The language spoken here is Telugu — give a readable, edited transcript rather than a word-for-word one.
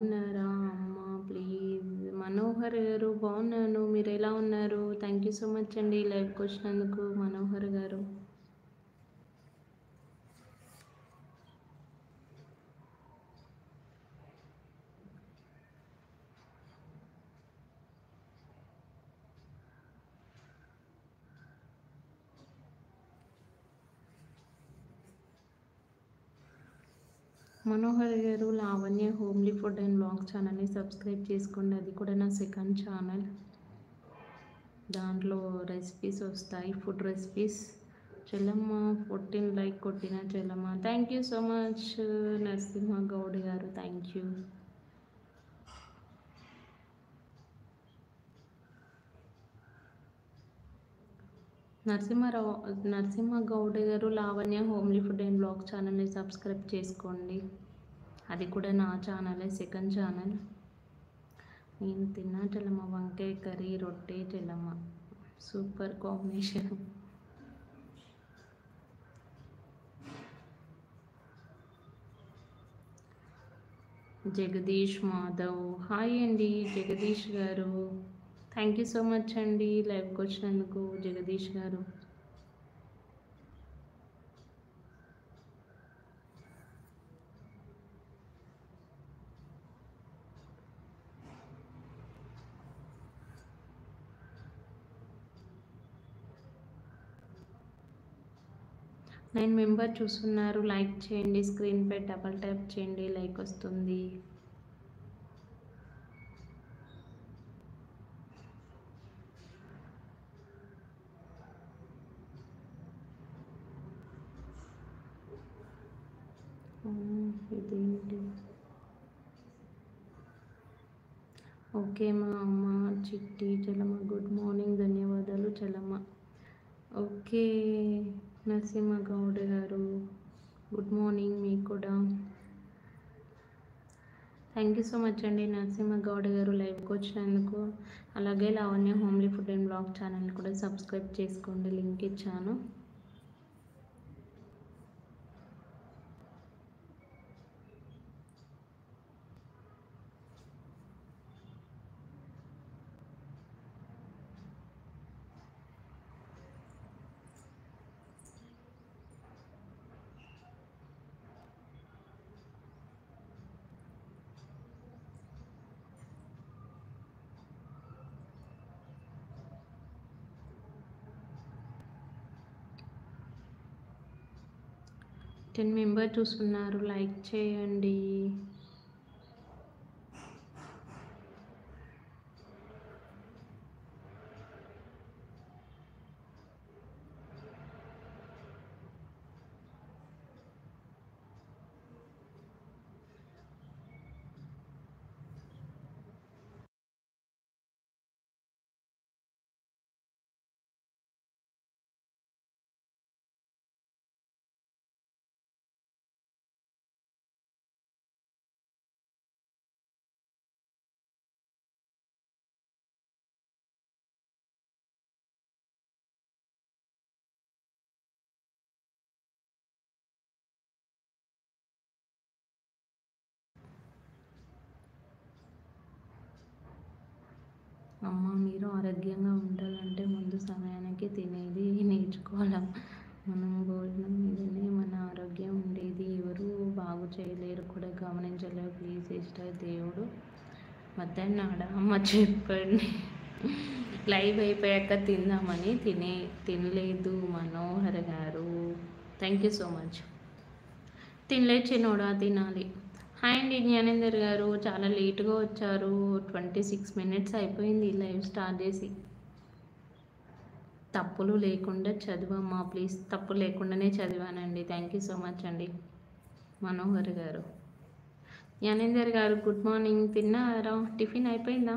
ఉన్నారా అమ్మ ప్లీజ్? మనోహర్ గారు బాగున్నాను. మీరెలా ఉన్నారు? థ్యాంక్ యూ సో మచ్ అండి లైవ్‌కొచ్చినందుకు మనోహర్ గారు. మనోహర్ గారు Lavanya homely food and blog ఛానల్‌ని సబ్స్క్రైబ్ చేసుకోండి. అది కూడా నా సెకండ్ ఛానల్. దాంట్లో రెసిపీస్ వస్తాయి, ఫుడ్ రెసిపీస్. చెల్లమ్మ 14 లైక్ కొట్టిన Chellamma. Thank you so much Narasimha Goud గారు. Thank you. నరసింహ గౌడ్ గారు Lavanya homely food and blog ఛానల్ని సబ్స్క్రైబ్ చేసుకోండి. అది కూడా నా ఛానలే, సెకండ్ ఛానల్. నేను తిన్నా చెల్లమ్మ వంకాయ కర్రీ, రొట్టె చెల్లమ్మ. Super combination. Jagadish Madhav hi అండి జగదీష్ గారు. థ్యాంక్ యూ సో మచ్ అండి లైవ్కి వచ్చినందుకు జగదీష్ గారు. మెంబర్ చూస్తున్నారు, లైక్ చేయండి. స్క్రీన్పై డబల్ ట్యాప్ చేయండి, లైక్ వస్తుంది. ఇదేంటి? ఓకే మా అమ్మ చిట్టి చెల్లమ్మ గుడ్ మార్నింగ్, ధన్యవాదాలు చెల్లమ్మ. ఓకే నరసింహ గౌడ్ గారు గుడ్ మార్నింగ్ మీకు కూడా. థ్యాంక్ యూ సో మచ్ అండి నరసింహ గౌడ్ గారు లైవ్కి వచ్చినందుకు. అలాగే Lavanya homely food and blog channel కూడా సబ్స్క్రైబ్ చేసుకోండి, లింక్ ఇచ్చాను. 10 మెంబర్ చూస్తున్నారు, లైక్ చేయండి. అమ్మ మీరు ఆరోగ్యంగా ఉండాలంటే ముందు సమయానికి తినేది నేర్చుకోవాలి. మనం భోజనం మీదనే మన ఆరోగ్యం ఉండేది. ఎవరు బాగు చేయలేరు కూడా, గమనించలేరు. ప్లీజ్ సిస్టర్ దేవుడు వద్దన్నాడా? అమ్మ చెప్పండి. లైవ్ అయిపోయాక తిందామని తినలేదు మనోహర్ గారు. Thank you so much. తినలేదు చిన్నోడా, తినాలి. హాయ్ అండి జ్ఞానేందర్ గారు, చాలా లేట్గా వచ్చారు. 26 మినిట్స్ అయిపోయింది లైవ్ స్టార్ట్ చేసి. తప్పులు లేకుండా చదివమ్మా ప్లీజ్. తప్పు లేకుండానే చదివానండి. థ్యాంక్ యూ సో మచ్ అండి మనోహర్ గారు. జ్ఞానేందర్ గారు గుడ్ మార్నింగ్. తిన్నారా? టిఫిన్ అయిపోయిందా?